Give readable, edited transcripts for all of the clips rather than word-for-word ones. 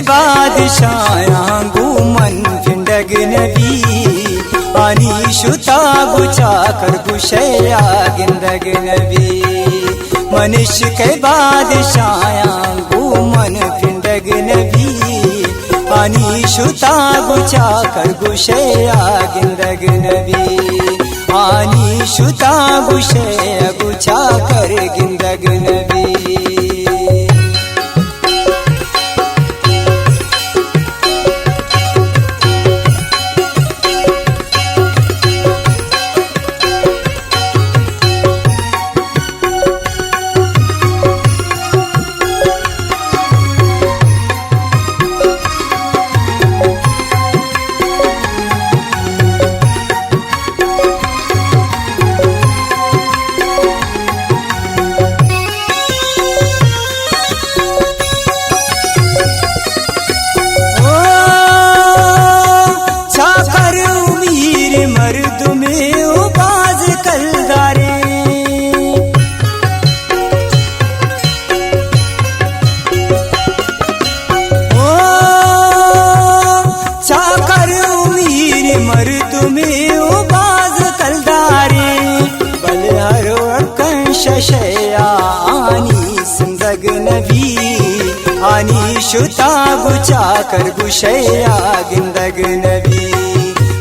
बादशायां गुमन फिंडग नबी आनी शुता गुचा कर गुशया गिंदग नबी मनुष्य के बादशायां गुमन फिंडग नबी आनी शुता गुचा कर गुशया गिंदग नबी आनी शुता गुशया गुचा कर गिंदग नबी शशयानी सिंदग नबी आनी शुता गुचा कर गुशया गिंदग नबी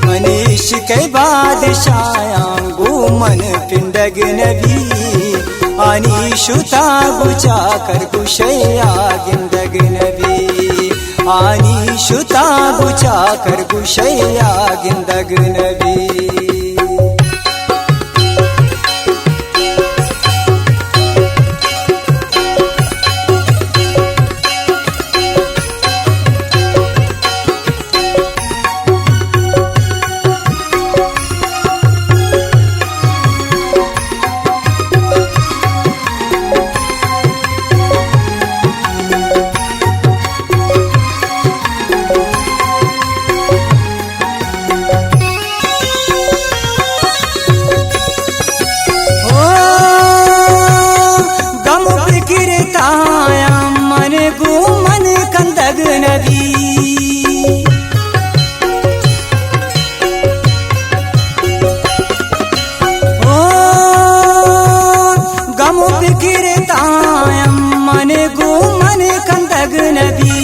मनीष के बादशायां गुमन फिंदग नबी आनी शुता गुचा कर गुशया गिंदग नबी आनी शुता गुचा कर गुशया गिंदग नबी नबी ओ गम फिकिरतायं मन गुमन कंदग नबी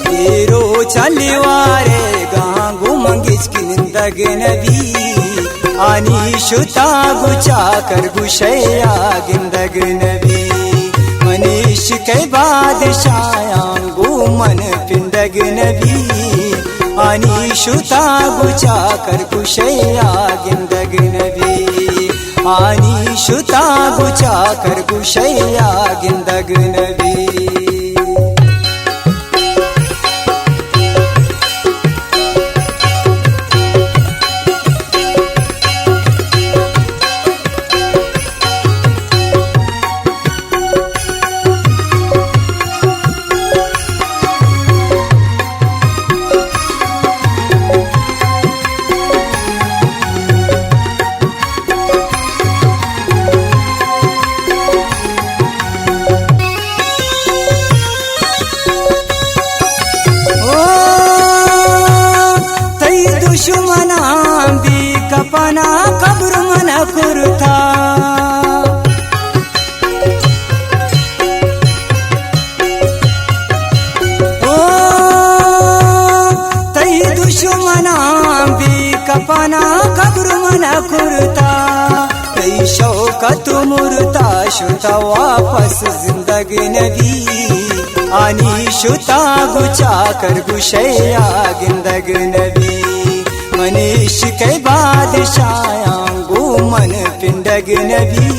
तेरो चलवारे गांगु मंगिच किंदग नबी आनी शुता गुचा कर गुशया गिंदग नबी मनीष के बादशायां गुमन फिंदग नबी आनी शुता गुचा कर गुशया गिंदग नबी आनी शुता गुचा कर गुशया गिंदग नबी दुश्मना भी कपना कब्र मन कुरता ओ तई दुश्मना भी कपना कब्र मन कुरता तई शौकत मुरता शुता वापस जिंदगी नबी आनी शुता गुचा कर गुशया गिंदग नबी मनीष के बादशायां गुमन फिंदग नबी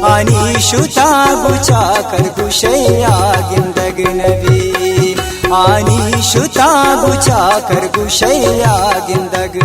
आनी शुता गुचा कर गुशया गिंदग नबी आनी शुता गुचा कर गुशया गिंदग